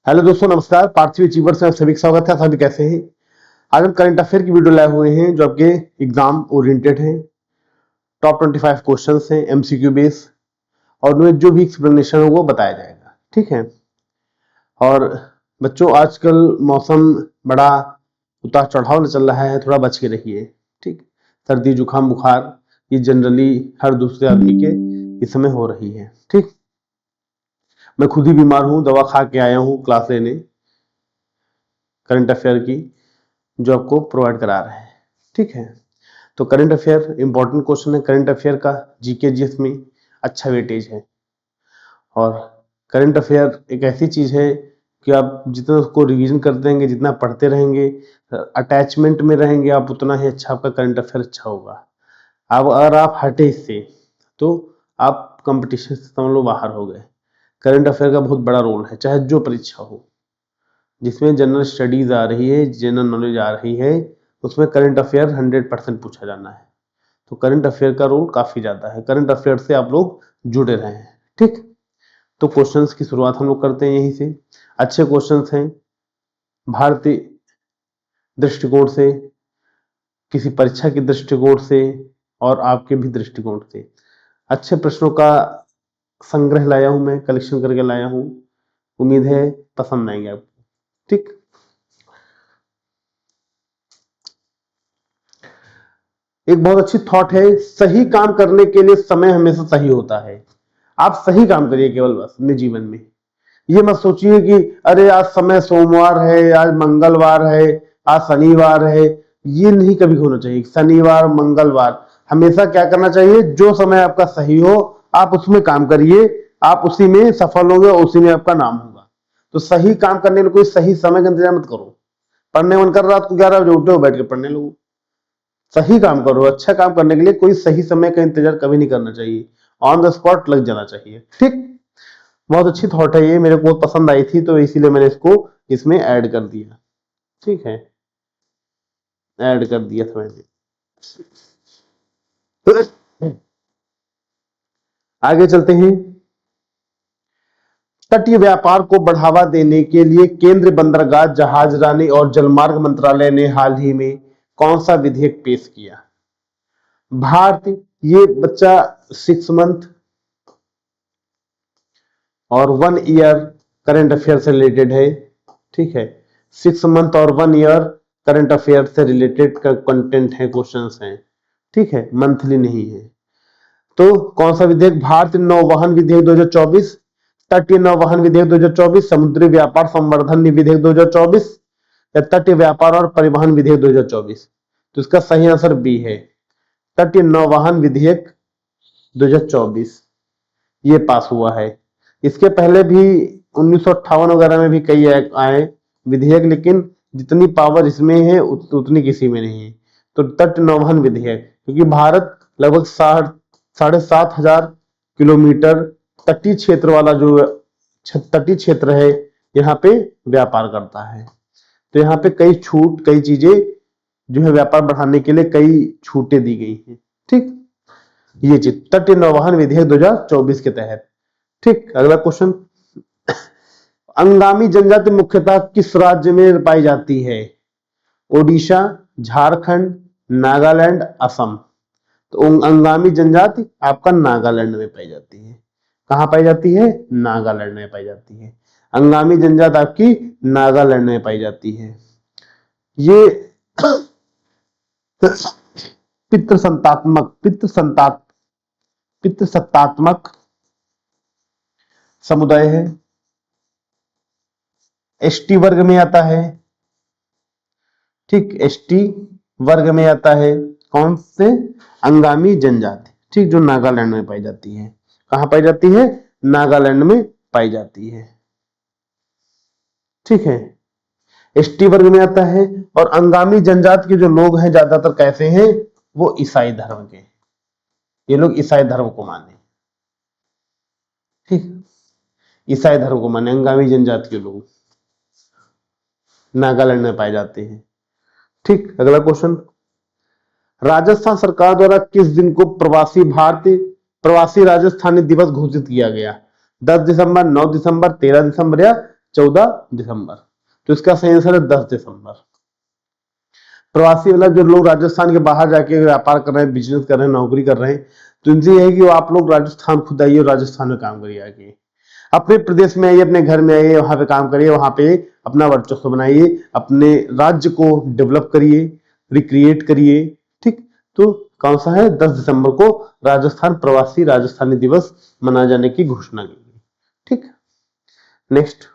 Hello दोस्तों, नमस्कार। पार्थिव achievers में आप सभी का स्वागत है। सभी कैसे हैं? आज हम करंट अफेयर की वीडियो लाए हुए हैं जो आपके एग्जाम ओरिएंटेड हैं। टॉप 25 क्वेश्चंस हैं एमसीक्यू बेस, और उनमें जो भी एक्सप्लेनेशन है वो बताया जाएगा। ठीक है। और बच्चों, आजकल मौसम बड़ा उतार चढ़ाव चल रहा है, थोड़ा बच के रहिए। ठीक। सर्दी जुकाम बुखार ये जनरली हर दूसरे आदमी के इस समय हो रही है। ठीक। मैं खुद ही बीमार हूँ, दवा खा के आया हूँ क्लास लेने करंट अफेयर की, जो आपको प्रोवाइड करा रहे हैं। ठीक है। तो करंट अफेयर इंपॉर्टेंट क्वेश्चन है। करंट अफेयर का जीके जीएस में अच्छा वेटेज है। और करंट अफेयर एक ऐसी चीज है कि आप जितना उसको रिवीजन करते रहेंगे, जितना पढ़ते रहेंगे, अटैचमेंट में रहेंगे आप, उतना ही अच्छा आपका करंट अफेयर अच्छा होगा। अब अगर आप हटे इससे तो आप कंपटीशन से समझ लो बाहर हो गए। करंट अफेयर का बहुत बड़ा रोल है, चाहे जो परीक्षा हो, जिसमें जनरल स्टडीज आ रही है, जनरल नॉलेज आ रही है, उसमें करंट अफेयर 100% पूछा जाना है। तो करंट अफेयर का रोल काफी ज्यादा है। करंट अफेयर से आप लोग जुड़े रहे हैं। ठीक। तो क्वेश्चंस की शुरुआत हम लोग करते हैं यहीं से। अच्छे क्वेश्चंस हैं भारतीय दृष्टिकोण से, किसी परीक्षा के दृष्टिकोण से, और आपके भी दृष्टिकोण से अच्छे प्रश्नों का संग्रह लाया हूं, मैं कलेक्शन करके लाया हूं। उम्मीद है पसंद आएंगे आपको। ठीक। एक बहुत अच्छी थॉट है, सही काम करने के लिए समय हमेशा सही होता है। आप सही काम करिए केवल बस अपने जीवन में। ये मत सोचिए कि अरे आज समय सोमवार है, आज मंगलवार है, आज शनिवार है। ये नहीं कभी होना चाहिए। शनिवार मंगलवार हमेशा क्या करना चाहिए, जो समय आपका सही हो आप उसमें काम करिए, आप उसी में सफल होंगे और उसी में आपका नाम होगा। तो सही काम करने के लिए कोई सही समय का इंतजार मत करो। पढ़ने मन कर रात को 11 बजे उठो, बैठ के पढ़ने लगो। सही काम करो। अच्छा काम करने के लिए कोई सही समय का इंतजार कभी नहीं करना चाहिए, ऑन द स्पॉट लग जाना चाहिए। ठीक। बहुत अच्छी थॉट है ये, मेरे को बहुत पसंद आई थी, तो इसीलिए मैंने इसको इसमें ऐड कर दिया। ठीक है, ऐड कर दिया था मैंने। आगे चलते हैं। तटीय व्यापार को बढ़ावा देने के लिए केंद्रीय बंदरगाह, जहाजरानी और जलमार्ग मंत्रालय ने हाल ही में कौन सा विधेयक पेश किया? भारत, ये बच्चा 6 मंथ और 1 ईयर करंट अफेयर से रिलेटेड है। ठीक है, 6 मंथ और 1 ईयर करंट अफेयर से रिलेटेड का कंटेंट है, क्वेश्चंस हैं। ठीक है, मंथली नहीं है। तो कौन सा विधेयक? भारतीय नौवहन विधेयक 2024, तटीय नौवहन विधेयक 2024, समुद्री व्यापार संवर्धन विधेयक 2024, या तटीय व्यापार और परिवहन विधेयक 2024? तो इसका सही आंसर बी है, तटीय नौवहन विधेयक 2024। ये पास हुआ है। इसके पहले भी 1958 वगैरह में भी कई आए विधेयक, लेकिन जितनी पावर इसमें है उतनी किसी में नहीं है। तो तट नौवहन विधेयक, क्योंकि भारत लगभग 7,500 किलोमीटर तटीय क्षेत्र वाला जो तटीय क्षेत्र है, यहाँ पे व्यापार करता है। तो यहाँ पे कई छूट, कई चीजें जो है व्यापार बढ़ाने के लिए कई छूटें दी गई हैं। ठीक। ये चीज तटीय नौवहन विधेयक 2024 के तहत। ठीक। अगला क्वेश्चन, अंगामी जनजाति मुख्यतः किस राज्य में पाई जाती है? ओडिशा, झारखंड, नागालैंड, असम? तो अंगामी जनजाति आपका नागालैंड में पाई जाती है। कहां पाई जाती है? नागालैंड में पाई जाती है। अंगामी जनजाति आपकी नागालैंड में पाई जाती है। ये पितृसत्तात्मक समुदाय है, एसटी वर्ग में आता है। ठीक, एसटी वर्ग में आता है। कौन से? अंगामी जनजाति। ठीक, जो नागालैंड में पाई जाती है। कहां पाई जाती है? नागालैंड में पाई जाती है। ठीक है, एसटी वर्ग में आता है। और अंगामी जनजाति के जो लोग हैं ज्यादातर कैसे हैं? वो ईसाई धर्म के। ये लोग ईसाई धर्म को माने। ठीक, ईसाई धर्म को माने अंगामी जनजाति के लोग नागालैंड में पाए जाते हैं। ठीक। अगला क्वेश्चन, राजस्थान सरकार द्वारा किस दिन को प्रवासी राजस्थानी दिवस घोषित किया गया? 10 दिसंबर, 9 दिसंबर, 13 दिसंबर या 14 दिसंबर। तो इसका सही आंसर है 10 दिसंबर। प्रवासी मतलब जो लोग राजस्थान के बाहर जाके व्यापार कर रहे हैं, बिजनेस कर रहे हैं, नौकरी कर रहे हैं, तो इनसे यह है कि आप लोग राजस्थान खुद आइए और राजस्थान में काम करिए आगे। अपने प्रदेश में आइए, अपने घर में आइए, वहां पे काम करिए, वहां पे अपना वर्चस्व बनाइए, अपने राज्य को डेवलप करिए, रिक्रिएट करिए। ठीक, तो कौन सा है? 10 दिसंबर को राजस्थान प्रवासी राजस्थानी दिवस मनाए जाने की घोषणा की गई। ठीक, नेक्स्ट,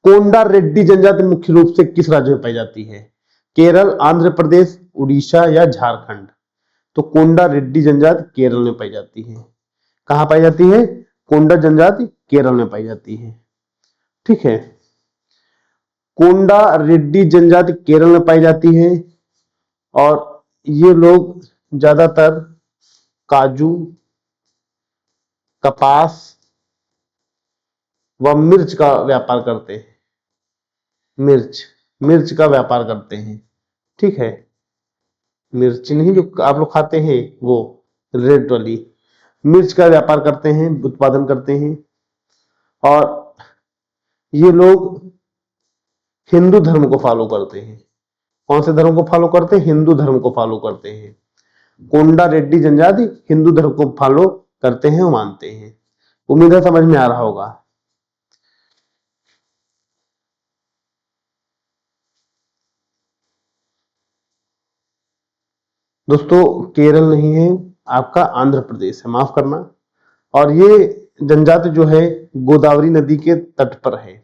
कोंडा रेड्डी जनजाति मुख्य रूप से किस राज्य में पाई जाती है? केरल, आंध्र प्रदेश, उड़ीसा या झारखंड? तो कोंडा रेड्डी जनजाति केरल में पाई जाती है। कहां पाई जाती है? कोंडा जनजाति केरल में पाई जाती है। ठीक है, कोंडा रेड्डी जनजाति केरल में पाई जाती है और ये लोग ज्यादातर काजू, कपास व मिर्च का व्यापार करते हैं। मिर्च का व्यापार करते हैं। ठीक है, मिर्च नहीं जो आप लोग खाते हैं वो रेड वाली, मिर्च का व्यापार करते हैं, उत्पादन करते हैं। और ये लोग हिंदू धर्म को फॉलो करते हैं। कौन से धर्म को फॉलो करते हैं? हिंदू धर्म को फॉलो करते हैं। कोंडा रेड्डी जनजाति हिंदू धर्म को फॉलो करते हैं, मानते हैं। उम्मीद है समझ में आ रहा होगा। दोस्तों केरल नहीं है, आपका आंध्र प्रदेश है, माफ करना। और ये जनजाति जो है गोदावरी नदी के तट पर है।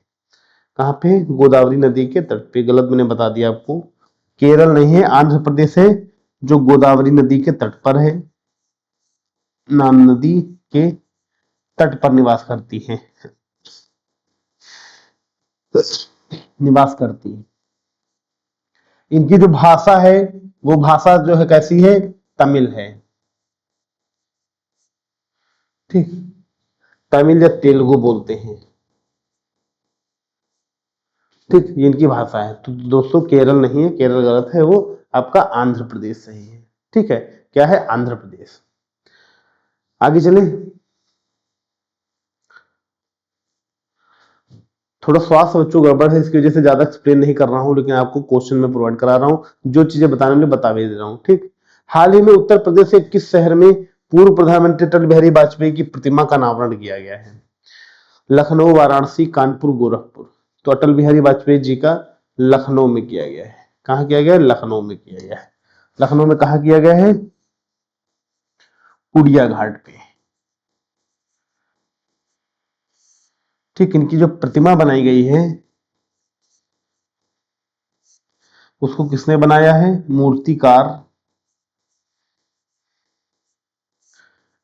कहां पे? गोदावरी नदी के तट पे। गलत मैंने बता दिया आपको, केरल नहीं है, आंध्र प्रदेश है जो गोदावरी नदी के तट पर है, नाम नदी के तट पर निवास करती है, निवास करती है। इनकी जो भाषा है वो भाषा जो है कैसी है? तमिल है। ठीक, तमिल या तेलुगु बोलते हैं। ठीक, ये इनकी भाषा है। तो दोस्तों केरल नहीं है, केरल गलत है, वो आपका आंध्र प्रदेश सही है। ठीक है, क्या है? आंध्र प्रदेश। आगे चले, थोड़ा स्वास्थ्य बच्चों गड़बड़ है, इसकी वजह से ज्यादा एक्सप्लेन नहीं कर रहा हूं, लेकिन आपको क्वेश्चन में प्रोवाइड करा रहा हूं, जो चीजें बताने में बता भी दे रहा हूं। ठीक, हाल ही में उत्तर प्रदेश के किस शहर में पूर्व प्रधानमंत्री अटल बिहारी वाजपेयी की प्रतिमा का अनावरण किया गया है? लखनऊ, वाराणसी, कानपुर, गोरखपुर? तो अटल बिहारी वाजपेयी जी का लखनऊ में किया गया है। कहां किया गया है? लखनऊ में किया गया है। लखनऊ में कहा किया गया है? कुड़िया घाट पे। ठीक, इनकी जो प्रतिमा बनाई गई है उसको किसने बनाया है? मूर्तिकार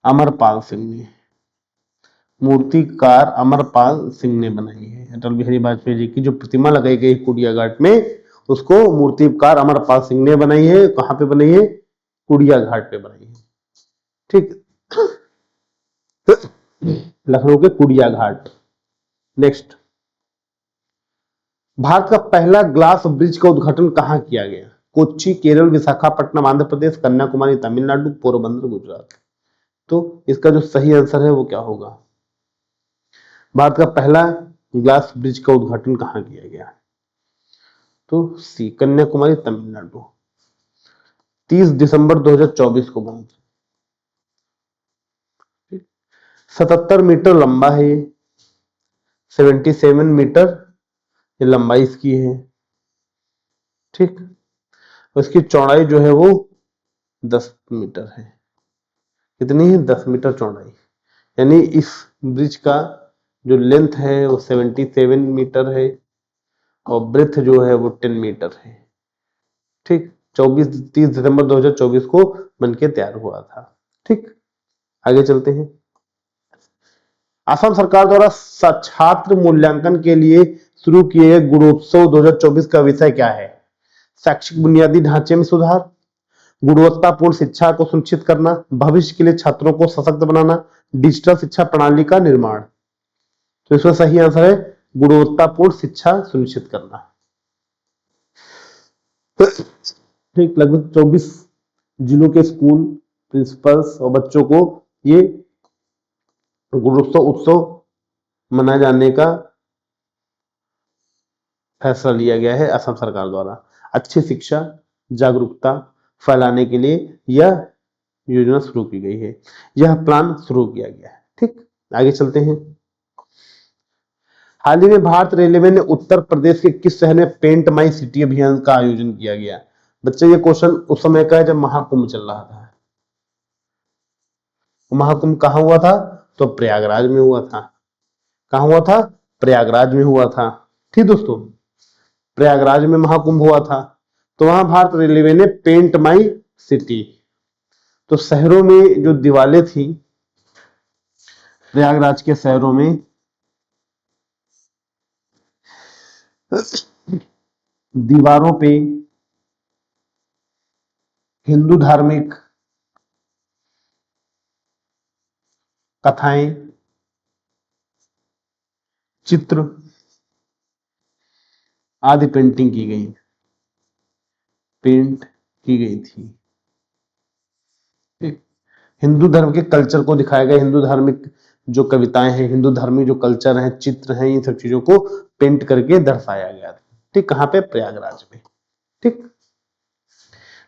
अमरपाल सिंह ने। मूर्तिकार अमरपाल सिंह ने बनाई है। अटल बिहारी वाजपेयी जी की जो प्रतिमा लगाई गई कुड़िया घाट में, उसको मूर्तिकार अमरपाल सिंह ने बनाई है। कहां पे बनाई है? कुड़िया घाट पे बनाई है। ठीक, लखनऊ के कुड़िया घाट। नेक्स्ट, भारत का पहला ग्लास ब्रिज का उद्घाटन कहां किया गया? कोच्चि, केरल, विशाखापट्टनम आंध्र प्रदेश, कन्याकुमारी तमिलनाडु, पोरबंदर गुजरात? तो इसका जो सही आंसर है वो क्या होगा? भारत का पहला ग्लास ब्रिज का उद्घाटन कहां किया गया? तो सी, कन्याकुमारी तमिलनाडु। 30 दिसंबर 2024 को बना। 77 मीटर लंबा है ये, 77 मीटर ये लंबाई इसकी है। ठीक, उसकी चौड़ाई जो है वो 10 मीटर है। कितनी है? 10 मीटर चौड़ाई। यानी इस ब्रिज का जो लेंथ है वो 77 मीटर है और ब्रेथ जो है वो 10 मीटर है। ठीक, 30 दिसंबर 2024 को बनके तैयार हुआ था। ठीक, आगे चलते हैं। असम सरकार द्वारा छात्र मूल्यांकन के लिए शुरू किए गए गुणोत्सव 2024 का विषय क्या है? शैक्षिक बुनियादी ढांचे में सुधार, गुणवत्तापूर्ण शिक्षा को सुनिश्चित करना, भविष्य के लिए छात्रों को सशक्त बनाना, डिजिटल शिक्षा प्रणाली का निर्माण? तो इसका सही आंसर है गुणवत्तापूर्ण शिक्षा सुनिश्चित करना। ठीक, लगभग 24 जिलों के स्कूल प्रिंसिपल्स और बच्चों को ये गुणोत्सव उत्सव मनाए जाने का फैसला लिया गया है असम सरकार द्वारा। अच्छी शिक्षा जागरूकता फैलाने के लिए यह योजना शुरू की गई है, यह प्लान शुरू किया गया है। ठीक, आगे चलते हैं। हाल ही में भारत रेलवे ने उत्तर प्रदेश के किस शहर में पेंट माई सिटी अभियान का आयोजन किया गया? बच्चे ये क्वेश्चन उस समय का है जब महाकुंभ चल रहा था। महाकुंभ कहाँ हुआ था? तो प्रयागराज में हुआ था। कहाँ हुआ था? प्रयागराज में हुआ था। ठीक दोस्तों, प्रयागराज में महाकुंभ हुआ था। तो वहां भारत रेलवे ने पेंट माई सिटी, तो शहरों में जो दीवारें थी प्रयागराज के शहरों में, दीवारों पे हिंदू धार्मिक कथाएं, चित्र आदि पेंटिंग की गई, पेंट की गई थी। हिंदू धर्म के कल्चर को दिखाया गया, हिंदू धार्मिक जो कविताएं हैं, हिंदू धार्मिक जो कल्चर हैं, चित्र हैं, इन सब चीजों को पेंट करके दर्शाया गया था। ठीक, कहां पे? प्रयागराज में। ठीक,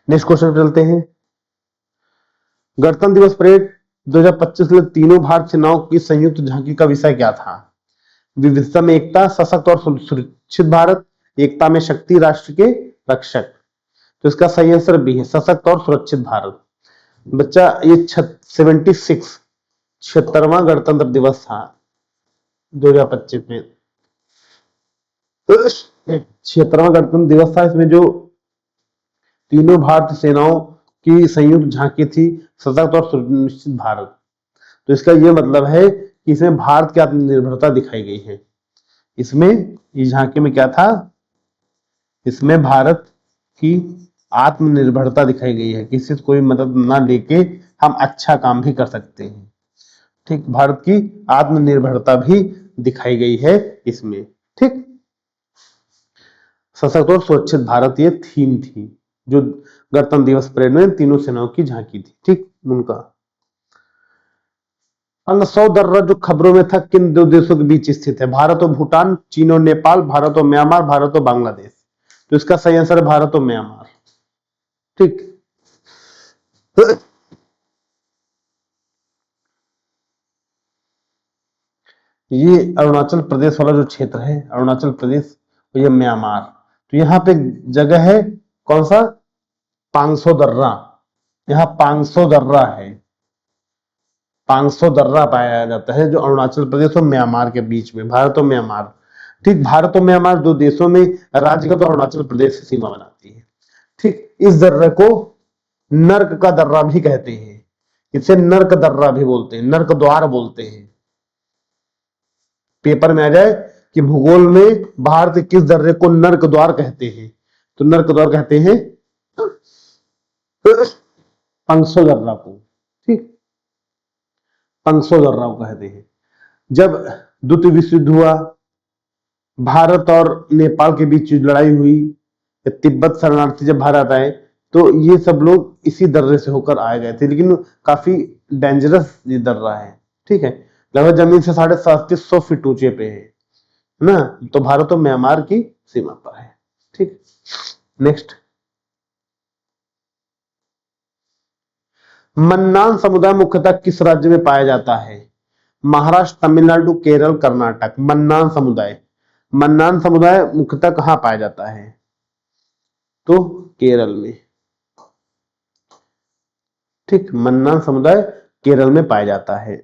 नेक्स्ट क्वेश्चन चलते हैं। गणतंत्र दिवस परेड 2025 में तीनों भारत सेनाओं की संयुक्त झांकी का विषय क्या था? विविधता में एकता, सशक्त और सुरक्षित भारत, एकता में शक्ति, राष्ट्र के रक्षक। तो इसका सही आंसर बी है, सशक्त और सुरक्षित भारत। बच्चा ये 76 76वां गणतंत्र दिवस था 2025 में। 76वां गणतंत्र दिवस था, इसमें जो तीनों भारतीय सेनाओं की संयुक्त झांकी थी, सशक्त और सुनिश्चित भारत। तो इसका यह मतलब है कि इसमें भारत की आत्मनिर्भरता दिखाई गई है। इसमें इस झांकी में क्या था? इसमें भारत की आत्मनिर्भरता दिखाई गई है, किसी से कोई मदद ना लेके हम अच्छा काम भी कर सकते हैं। ठीक, भारत की आत्मनिर्भरता भी दिखाई गई है इसमें। ठीक, सशक्त और सुरक्षित भारत ये थीम थी जो गणतंत्र दिवस परेड में तीनों सेनाओं की झांकी थी। ठीक, उनका अंग 100 दर्रा जो खबरों में था किन दो देशों के बीच स्थित है? भारत और भूटान, चीन और नेपाल, भारत और म्यांमार, भारत और बांग्लादेश। तो इसका सही आंसर है भारत और म्यांमार। ठीक, ये अरुणाचल प्रदेश वाला जो क्षेत्र है, अरुणाचल प्रदेश और ये म्यांमार, तो यहाँ पे जगह है कौन सा? 500 दर्रा। यहाँ 500 दर्रा है, 500 दर्रा पाया जाता है जो अरुणाचल प्रदेश और म्यांमार के बीच में, भारत और म्यांमार। ठीक, भारत और म्यांमार दो देशों में राज्य का तो अरुणाचल प्रदेश सीमा बनाती है। ठीक, इस दर्रे को नर्क का दर्रा भी कहते हैं, इसे नर्क दर्रा भी बोलते हैं, नर्क द्वार बोलते हैं। पेपर में आ जाए कि भूगोल में भारत के किस दर्रे को नर्क द्वार कहते हैं, तो नर्क द्वार कहते हैं 500 दर्रा को। ठीक, 500 दर्रा को कहते हैं। जब द्वितीय विश्व युद्ध हुआ, भारत और नेपाल के बीच लड़ाई हुई, तिब्बत शरणार्थी जब भारत आए, तो ये सब लोग इसी दर्रे से होकर आए गए थे, लेकिन काफी डेंजरस ये दर्रा है। ठीक है, लगभग जमीन से 3750 फीट ऊंचे पे है ना, तो भारत और म्यांमार की सीमा पर है। ठीक, नेक्स्ट। मन्नान समुदाय मुख्यतः किस राज्य में पाया जाता है? महाराष्ट्र, तमिलनाडु, केरल, कर्नाटक। मन्नान समुदाय, मन्नान समुदाय मुख्यतः कहां पाया जाता है? तो केरल में। ठीक, मन्नान समुदाय केरल में पाया जाता है।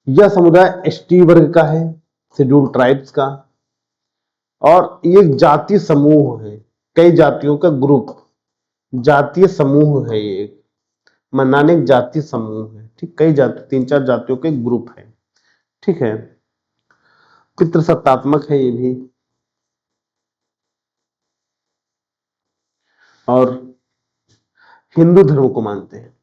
यह समुदाय एसटी वर्ग का है, शेड्यूल ट्राइब्स का, और ये जातीय समूह है, कई जातियों का ग्रुप, जातीय समूह है ये। मन्नान एक जातीय समूह है। ठीक, कई जाति, 3-4 जातियों के ग्रुप है। ठीक है, पितृसत्तात्मक है ये भी, और हिंदू धर्म को मानते हैं,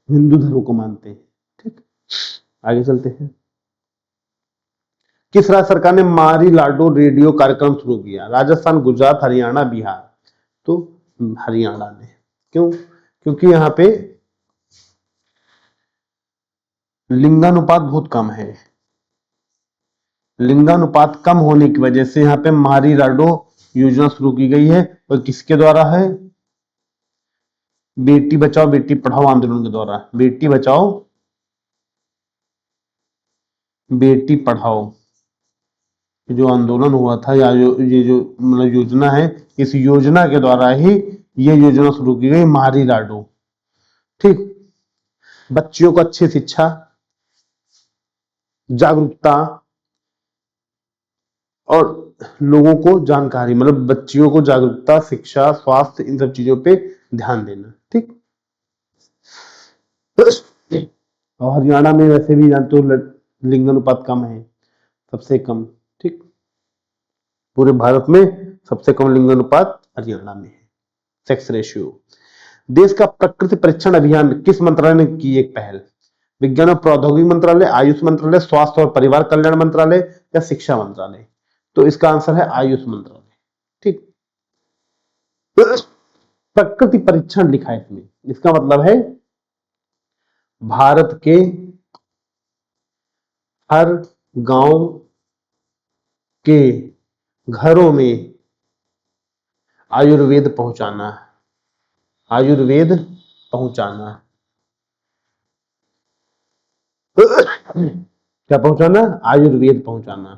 हिंदू धर्म को मानते हैं। ठीक, आगे चलते हैं। किस राज्य सरकार ने मारी लाडो रेडियो कार्यक्रम शुरू किया? राजस्थान, गुजरात, हरियाणा, बिहार। तो हरियाणा ने। क्यों? क्योंकि यहाँ पे लिंगानुपात बहुत कम है। लिंगानुपात कम होने की वजह से यहाँ पे मारी लाडो योजना शुरू की गई है। और किसके द्वारा है? बेटी बचाओ बेटी पढ़ाओ आंदोलन के द्वारा। बेटी बचाओ बेटी पढ़ाओ जो आंदोलन हुआ था, या ये जो मतलब योजना है, इस योजना के द्वारा ही ये योजना शुरू की गई, मारी लाडो। ठीक। बच्चियों को अच्छी शिक्षा, जागरूकता और लोगों को जानकारी, मतलब बच्चियों को जागरूकता, शिक्षा, स्वास्थ्य, इन सब चीजों पे ध्यान देना। ठीक। और हरियाणा में वैसे भी जानते हो लिंगानुपात कम है, सबसे कम। ठीक। पूरे भारत में सबसे कम लिंगानुपात हरियाणा में है, सेक्स रेशियो। देश का प्रकृति परीक्षण अभियान किस मंत्रालय ने की एक पहल? विज्ञान और प्रौद्योगिकी मंत्रालय, आयुष मंत्रालय, स्वास्थ्य और परिवार कल्याण मंत्रालय या शिक्षा मंत्रालय? तो इसका आंसर है आयुष मंत्रालय। ठीक। प्रकृति परीक्षण लिखा है इसमें, इसका मतलब है भारत के हर गांव के घरों में आयुर्वेद पहुंचाना। आयुर्वेद पहुंचाना। क्या पहुंचाना? आयुर्वेद पहुंचाना।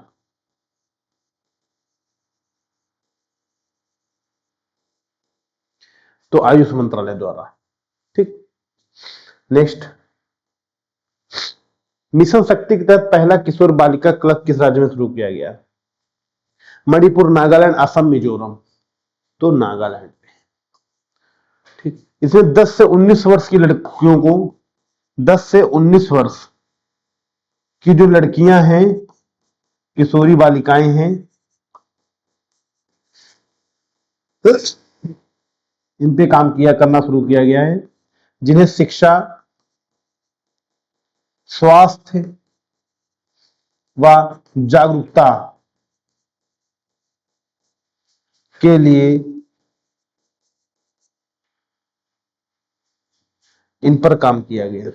तो आयुष मंत्रालय द्वारा। ठीक। नेक्स्ट, मिशन शक्ति के तहत पहला किशोर बालिका क्लब किस राज्य में शुरू किया गया? मणिपुर, नागालैंड, असम, मिजोरम। तो नागालैंड में। ठीक। इसमें 10 से 19 वर्ष की लड़कियों को, 10 से 19 वर्ष की जो लड़कियां हैं, किशोरी बालिकाएं हैं, इन पे काम किया करना शुरू किया गया है, जिन्हें शिक्षा, स्वास्थ्य व जागरूकता के लिए इन पर काम किया गया है।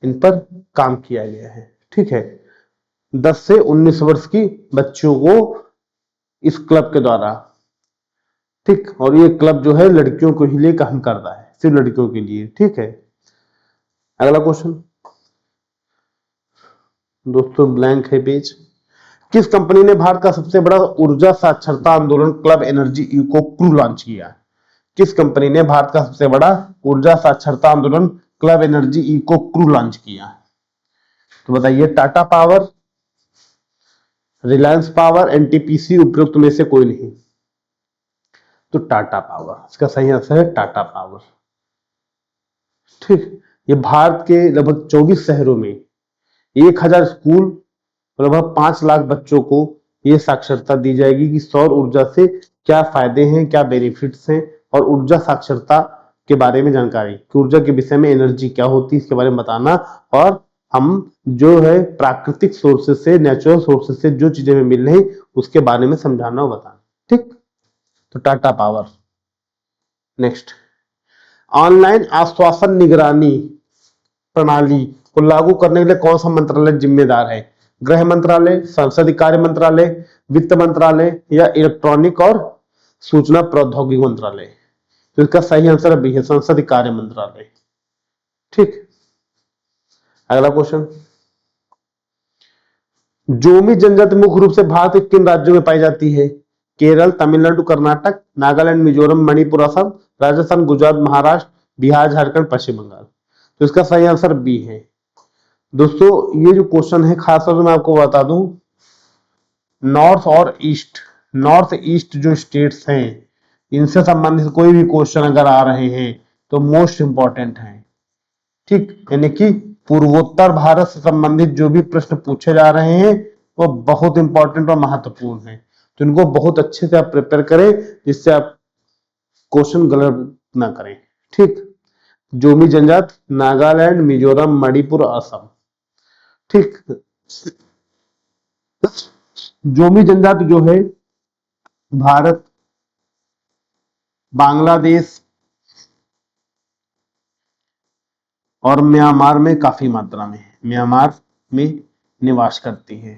इन पर काम किया गया है। ठीक है। 10 से 19 वर्ष की बच्चियों को इस क्लब के द्वारा। ठीक। और ये क्लब जो है लड़कियों को ही लिए काम करता है, सिर्फ लड़कियों के लिए। ठीक है। अगला क्वेश्चन दोस्तों, ब्लैंक है पेज। किस कंपनी ने भारत का सबसे बड़ा ऊर्जा साक्षरता आंदोलन club energy eco crew launch किया? किस कंपनी ने भारत का सबसे बड़ा ऊर्जा साक्षरता आंदोलन club energy eco crew launch किया? तो बताइए, Tata power, Reliance power, NTPC, उपरोक्त में से कोई नहीं। तो टाटा पावर, इसका सही आंसर है टाटा पावर। ठीक। ये भारत के लगभग 24 शहरों में 1000 स्कूल, लगभग 5 लाख बच्चों को ये साक्षरता दी जाएगी कि सौर ऊर्जा से क्या फायदे हैं, क्या बेनिफिट्स हैं, और ऊर्जा साक्षरता के बारे में जानकारी, कि ऊर्जा के विषय में एनर्जी क्या होती है इसके बारे में बताना, और हम जो है प्राकृतिक सोर्सेज से, नेचुरल सोर्सेज से जो चीजें हमें मिल रही उसके बारे में समझाना और बताना। ठीक। तो टाटा पावर। नेक्स्ट, ऑनलाइन आश्वासन निगरानी प्रणाली को लागू करने के लिए कौन सा मंत्रालय जिम्मेदार है? गृह मंत्रालय, संसदीय कार्य मंत्रालय, वित्त मंत्रालय या इलेक्ट्रॉनिक और सूचना प्रौद्योगिकी मंत्रालय? तो इसका सही आंसर बी है, संसदीय कार्य मंत्रालय। ठीक। अगला क्वेश्चन, जोमी जनजाति मुख्य रूप से भारत के किन राज्यों में पाई जाती है? केरल, तमिलनाडु, कर्नाटक, नागालैंड, मिजोरम, मणिपुर, असम, राजस्थान, गुजरात, महाराष्ट्र, बिहार, झारखंड, पश्चिम बंगाल। तो इसका सही आंसर बी है। दोस्तों, ये जो क्वेश्चन है खास तौर से मैं आपको बता दूं, नॉर्थ और ईस्ट, नॉर्थ ईस्ट जो स्टेट्स हैं इनसे संबंधित कोई भी क्वेश्चन अगर आ रहे हैं तो मोस्ट इंपॉर्टेंट है। ठीक। यानी कि पूर्वोत्तर भारत से संबंधित जो भी प्रश्न पूछे जा रहे हैं वो बहुत इंपॉर्टेंट और महत्वपूर्ण है, तो इनको बहुत अच्छे से आप प्रिपेयर करें जिससे आप क्वेश्चन गलत ना करें। ठीक। जोमी जनजाति, नागालैंड, मिजोरम, मणिपुर, असम। ठीक। जोमी जनजाति जो है भारत, बांग्लादेश और म्यांमार में काफी मात्रा में म्यांमार में निवास करती है।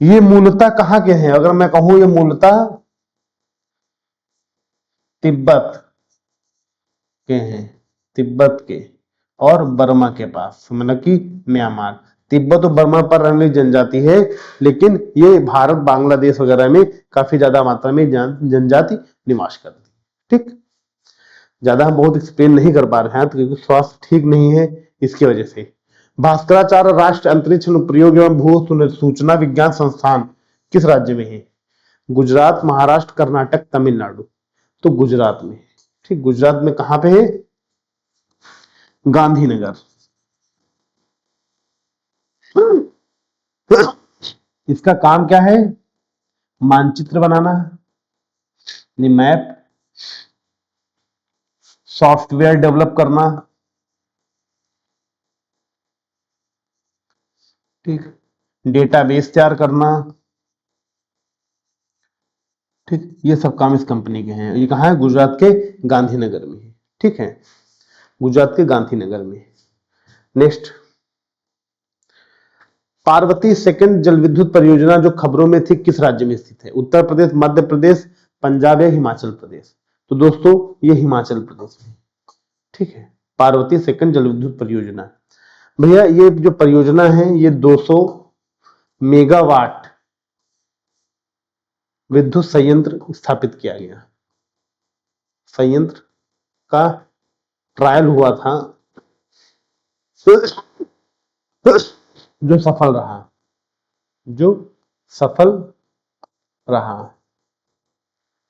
ये मूलतः कहां के हैं? अगर मैं कहूं ये मूलतः तिब्बत के हैं, तिब्बत के और बर्मा के पास, मतलब कि म्यांमार, तिब्बत और बर्मा पर रहने वाली जनजाति है, लेकिन ये भारत बांग्लादेश वगैरह में काफी ज्यादा मात्रा में जनजाति निवास करती है। ठीक, ज्यादा हम बहुत एक्सप्लेन नहीं कर पा रहे हैं तो क्योंकि स्वास्थ्य ठीक नहीं है इसकी वजह से। भास्कराचार्य राष्ट्रीय अंतरिक्ष अनुप्रयोग एवं भू सूचना विज्ञान संस्थान किस राज्य में है? गुजरात, महाराष्ट्र, कर्नाटक, तमिलनाडु। तो गुजरात में। ठीक, गुजरात में कहां पे है? गांधीनगर। इसका काम क्या है? मानचित्र बनाना, मैप, सॉफ्टवेयर डेवलप करना, ठीक, डेटाबेस तैयार करना। ठीक, ये सब काम इस कंपनी के हैं। ये कहां है? गुजरात के गांधीनगर में है। ठीक है, गुजरात के गांधीनगर में। नेक्स्ट, पार्वती सेकंड जल विद्युत परियोजना जो खबरों में थी किस राज्य में स्थित है? उत्तर प्रदेश, मध्य प्रदेश, पंजाब या हिमाचल प्रदेश? तो दोस्तों ये हिमाचल प्रदेश में। ठीक है, पार्वती सेकंड जल विद्युत परियोजना। भैया ये जो परियोजना है ये 200 मेगावाट विद्युत संयंत्र स्थापित किया गया। संयंत्र का ट्रायल हुआ था जो सफल रहा, जो सफल रहा।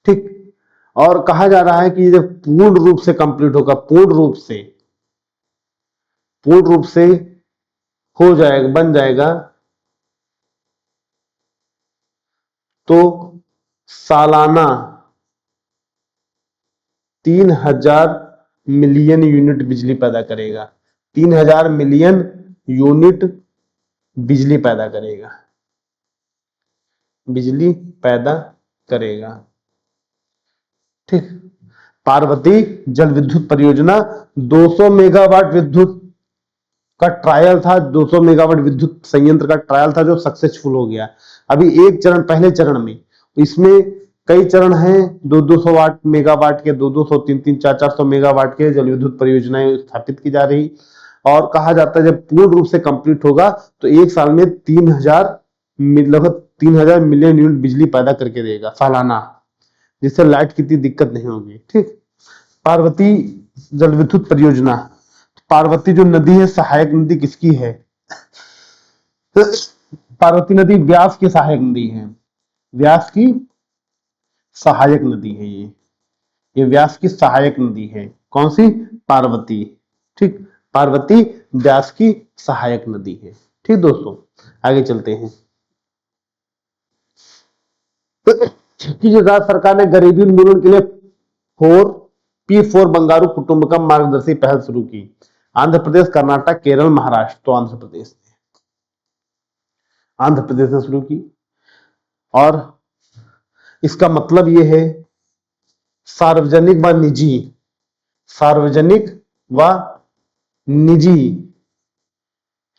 ठीक, और कहा जा रहा है कि जब पूर्ण रूप से कंप्लीट होगा, पूर्ण रूप से हो जाएगा, बन जाएगा, तो सालाना 3000 मिलियन यूनिट बिजली पैदा करेगा। 3000 मिलियन यूनिट बिजली पैदा करेगा, बिजली पैदा करेगा। ठीक, पार्वती जल विद्युत परियोजना 200 मेगावाट विद्युत का ट्रायल था, 200 मेगावाट विद्युत संयंत्र का ट्रायल था जो सक्सेसफुल हो गया। अभी एक चरण, पहले चरण में, इसमें कई चरण हैं, 200 वाट मेगावाट के, 200, 300, 400 मेगावाट के जल विद्युत परियोजनाएं स्थापित की जा रही। और कहा जाता है जब पूर्ण रूप से कंप्लीट होगा तो एक साल में 3000 लगभग 3000 मिलियन यूनिट बिजली पैदा करके देगा सालाना, जिससे लाइट की इतनी दिक्कत नहीं होगी। ठीक, पार्वती जल विद्युत परियोजना। पार्वती जो नदी है सहायक नदी किसकी है? पार्वती नदी व्यास की सहायक नदी है, व्यास की सहायक नदी है ये व्यास की सहायक नदी है। कौन सी? पार्वती। ठीक, पार्वती व्यास की सहायक नदी है। ठीक दोस्तों, आगे चलते हैं। राज्य सरकार ने गरीबी उन्मूलन के लिए P4 बंगारू कुटुंबकम मार्गदर्शी पहल शुरू की। आंध्र प्रदेश, कर्नाटक, केरल, महाराष्ट्र। तो आंध्र प्रदेश ने शुरू की। और इसका मतलब यह है सार्वजनिक व निजी, सार्वजनिक व निजी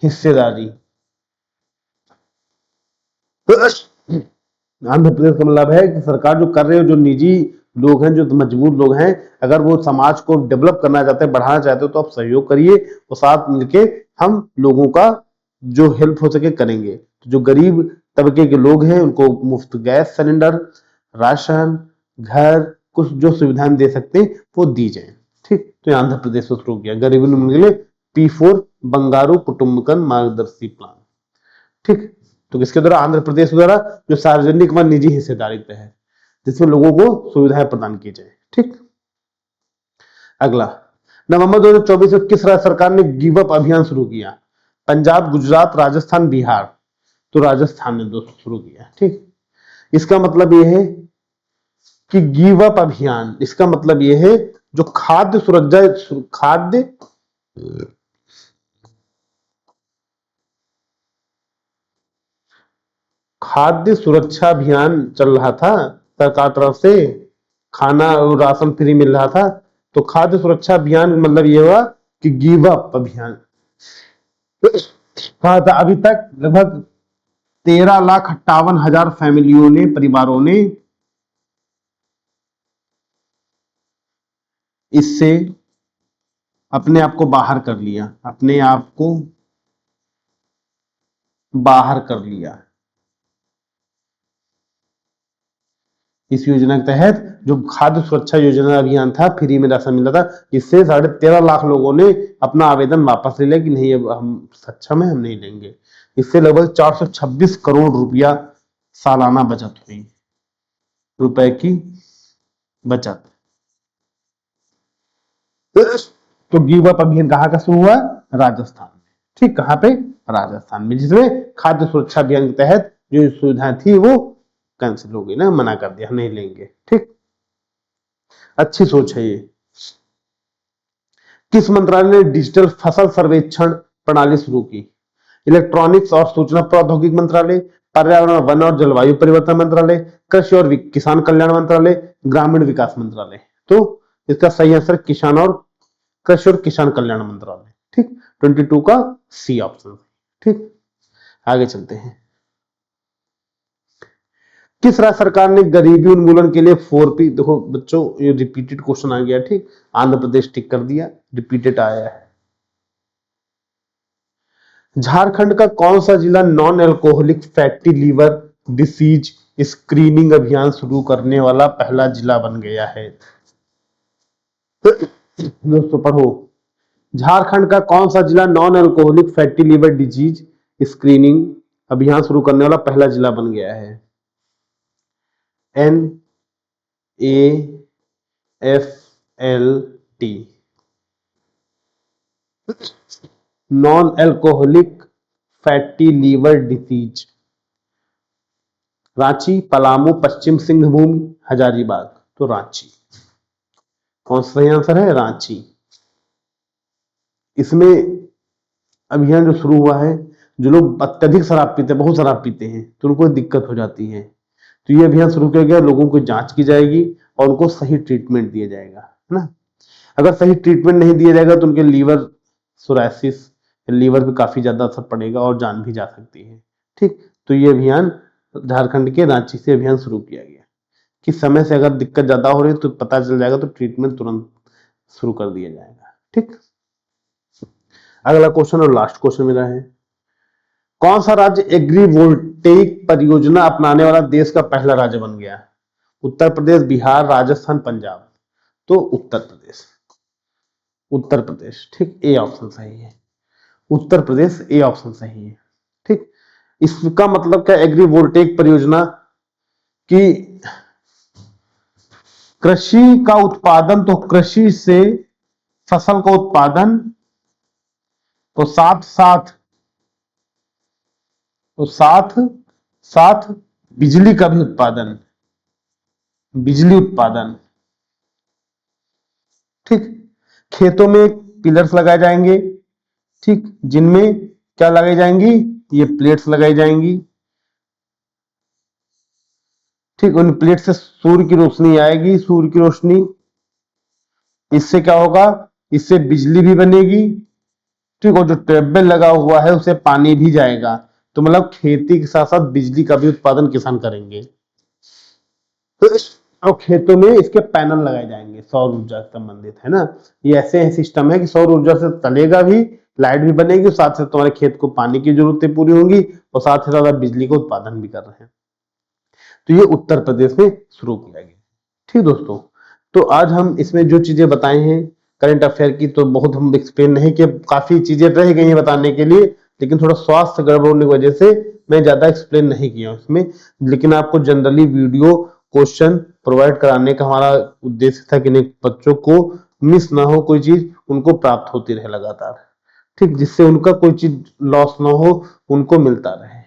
हिस्सेदारी। आंध्र प्रदेश का मतलब है कि सरकार जो कर रही है, जो निजी लोग हैं, जो मजबूर लोग हैं, अगर वो समाज को डेवलप करना चाहते हैं, बढ़ाना चाहते हो तो आप सहयोग करिए और साथ मिलके हम लोगों का जो हेल्प हो सके करेंगे। तो जो गरीब तबके के लोग हैं उनको मुफ्त गैस सिलेंडर, राशन, घर, कुछ जो सुविधाएं दे सकते हैं वो दी जाए। ठीक, तो आंध्र प्रदेश में शुरू किया गरीबी उन्मूलन के लिए P4 बंगारू कुटुंबकम मार्गदर्शी प्लान। ठीक, तो किसके द्वारा? आंध्र प्रदेश द्वारा, जो सार्वजनिक व निजी हिस्सेदारित्व है, जिसमें लोगों को सुविधाएं प्रदान की जाए। ठीक, अगला, नवंबर 2024 में किस राज्य सरकार ने गिव अप अभियान शुरू किया? पंजाब, गुजरात, राजस्थान, बिहार। तो राजस्थान ने दोस्तों शुरू किया। ठीक, इसका मतलब यह है कि गिव अप अभियान, इसका मतलब यह है जो खाद्य सुरक्षा, खाद्य खाद्य सुरक्षा अभियान चल रहा था सरकार तरफ से, खाना और राशन फ्री मिल रहा था। तो खाद्य सुरक्षा अभियान मतलब ये हुआ कि गिव अप अभियान कहा था। अभी तक लगभग 13,58,000 फैमिलियों ने, परिवारों ने इससे अपने आप को बाहर कर लिया, अपने आप को बाहर कर लिया। इस योजना के तहत जो खाद्य सुरक्षा योजना अभियान था, फ्री में राशन मिल रहा था, इससे 13.5 लाख लोगों ने अपना आवेदन वापस ले लिया कि नहीं अब हम सक्षम है, हम नहीं लेंगे। इससे लगभग 426 करोड़ रुपया सालाना बचत हुई, रुपए की बचत। तो गिव अप अभियान कहाँ का शुरू हुआ? राजस्थान में। ठीक, कहाँ पे? राजस्थान में, जिसमें खाद्य सुरक्षा अभियान के तहत जो सुविधा थी वो कैंसिल हो गई ना, मना कर दिया, नहीं लेंगे। ठीक, अच्छी सोच है ये। किस मंत्रालय ने डिजिटल फसल सर्वेक्षण प्रणाली शुरू की? इलेक्ट्रॉनिक्स और सूचना प्रौद्योगिकी मंत्रालय, पर्यावरण वन और जलवायु परिवर्तन मंत्रालय, कृषि और किसान कल्याण मंत्रालय, ग्रामीण विकास मंत्रालय। तो इसका सही आंसर किसान और कृषि और किसान कल्याण मंत्रालय। ठीक, 22 का सी ऑप्शन। ठीक, आगे चलते हैं। किस राज्य सरकार ने गरीबी उन्मूलन के लिए 4P, देखो बच्चों ये रिपीटेड क्वेश्चन आ गया। ठीक, आंध्र प्रदेश टिक कर दिया, रिपीटेड आया है। झारखंड का कौन सा जिला non alcoholic fatty liver disease screening अभियान शुरू करने वाला पहला जिला बन गया है? दोस्तों पढ़ो, झारखंड का कौन सा जिला non alcoholic fatty liver disease screening अभियान शुरू करने वाला पहला जिला बन गया है? NAFLT, non alcoholic fatty liver disease. Ranchi, Palamu, Paschim Singhbhum, Hazaribagh. तो रांची कौन सा सही आंसर है? रांची। इसमें अभियान जो शुरू हुआ है, जो लोग अत्यधिक शराब पीते हैं, बहुत शराब पीते हैं, तो उनको दिक्कत हो जाती है, तो ये अभियान शुरू किया गया, लोगों को जांच की जाएगी और उनको सही ट्रीटमेंट दिया जाएगा, है ना। अगर सही ट्रीटमेंट नहीं दिया जाएगा तो उनके लीवर सोरासिस, लीवर पे काफी ज्यादा असर पड़ेगा और जान भी जा सकती है। ठीक, तो ये अभियान झारखंड के रांची से अभियान शुरू किया गया कि समय से अगर दिक्कत ज्यादा हो रही है तो पता चल जाएगा, तो ट्रीटमेंट तुरंत शुरू कर दिया जाएगा। ठीक, अगला क्वेश्चन और लास्ट क्वेश्चन मेरा है, कौन सा राज्य एग्रीवोल्टेइक परियोजना अपनाने वाला देश का पहला राज्य बन गया? उत्तर प्रदेश, बिहार, राजस्थान, पंजाब। तो उत्तर प्रदेश, उत्तर प्रदेश। ठीक, ए ऑप्शन सही है, उत्तर प्रदेश, ए ऑप्शन सही है। ठीक, इसका मतलब क्या? एग्रीवोल्टेइक परियोजना की कृषि का उत्पादन, तो कृषि से फसल का उत्पादन, तो साथ साथ बिजली का भी उत्पादन, बिजली उत्पादन। ठीक, खेतों में पिलर्स लगाए जाएंगे, ठीक, जिनमें क्या लगाई जाएंगी? ये प्लेट्स लगाई जाएंगी। ठीक, उन प्लेट से सूर्य की रोशनी आएगी, सूर्य की रोशनी, इससे क्या होगा? इससे बिजली भी बनेगी। ठीक, और जो ट्यूबवेल लगा हुआ है उसे पानी भी जाएगा, तो मतलब खेती के साथ साथ बिजली का भी उत्पादन किसान करेंगे। और खेतों में इसके पैनल लगाए जाएंगे, सौर ऊर्जा से संबंधित, है ना। ये ऐसे सिस्टम है कि सौर ऊर्जा से चलेगा भी, लाइट भी बनेगी, साथ साथ तुम्हारे खेत को पानी की जरूरतें पूरी होंगी और साथ ही साथ बिजली का उत्पादन भी कर रहे हैं। तो ये उत्तर प्रदेश में शुरू किया गया। ठीक दोस्तों, तो आज हम इसमें जो चीजें बताए हैं करंट अफेयर की, तो बहुत हम एक्सप्लेन नहीं किए, काफी चीजें रह गई हैं बताने के लिए, लेकिन थोड़ा स्वास्थ्य गड़बड़ होने की वजह से मैं ज्यादा एक्सप्लेन नहीं किया उसमें। लेकिन आपको जनरली वीडियो क्वेश्चन प्रोवाइड कराने का हमारा उद्देश्य था कि नहीं, बच्चों को मिस ना हो कोई चीज, उनको प्राप्त होती रहे लगातार। ठीक, जिससे उनका कोई चीज लॉस ना हो, उनको मिलता रहे।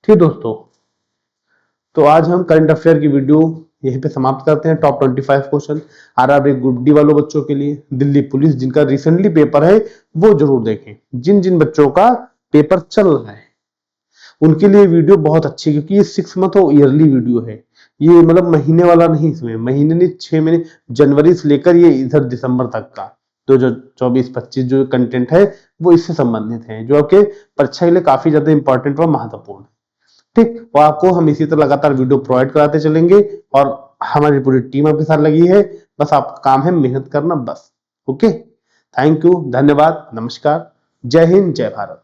ठीक दोस्तों, तो आज हम करंट अफेयर की वीडियो यहीं पे समाप्त करते हैं। Top 25 question RRB group D वालों बच्चों के लिए, दिल्ली पुलिस जिनका रिसेंटली पेपर है वो जरूर देखें। जिन जिन बच्चों का पेपर चल रहा है उनके लिए वीडियो बहुत अच्छी है, क्योंकि ये 6 मंथ और ईयरली वीडियो है। ये मतलब महीने वाला नहीं, इसमें महीने नहीं, 6 महीने, जनवरी से लेकर ये इधर दिसंबर तक का तो जो 24-25 जो कंटेंट है वो इससे संबंधित है, जो आपके परीक्षा के लिए काफी ज्यादा इंपॉर्टेंट और महत्वपूर्ण है। ठीक, और आपको हम इसी तरह लगातार वीडियो प्रोवाइड कराते चलेंगे, और हमारी पूरी टीम आपके साथ लगी है। बस आपका काम है मेहनत करना, बस। ओके, थैंक यू, धन्यवाद, नमस्कार, जय हिंद, जय भारत।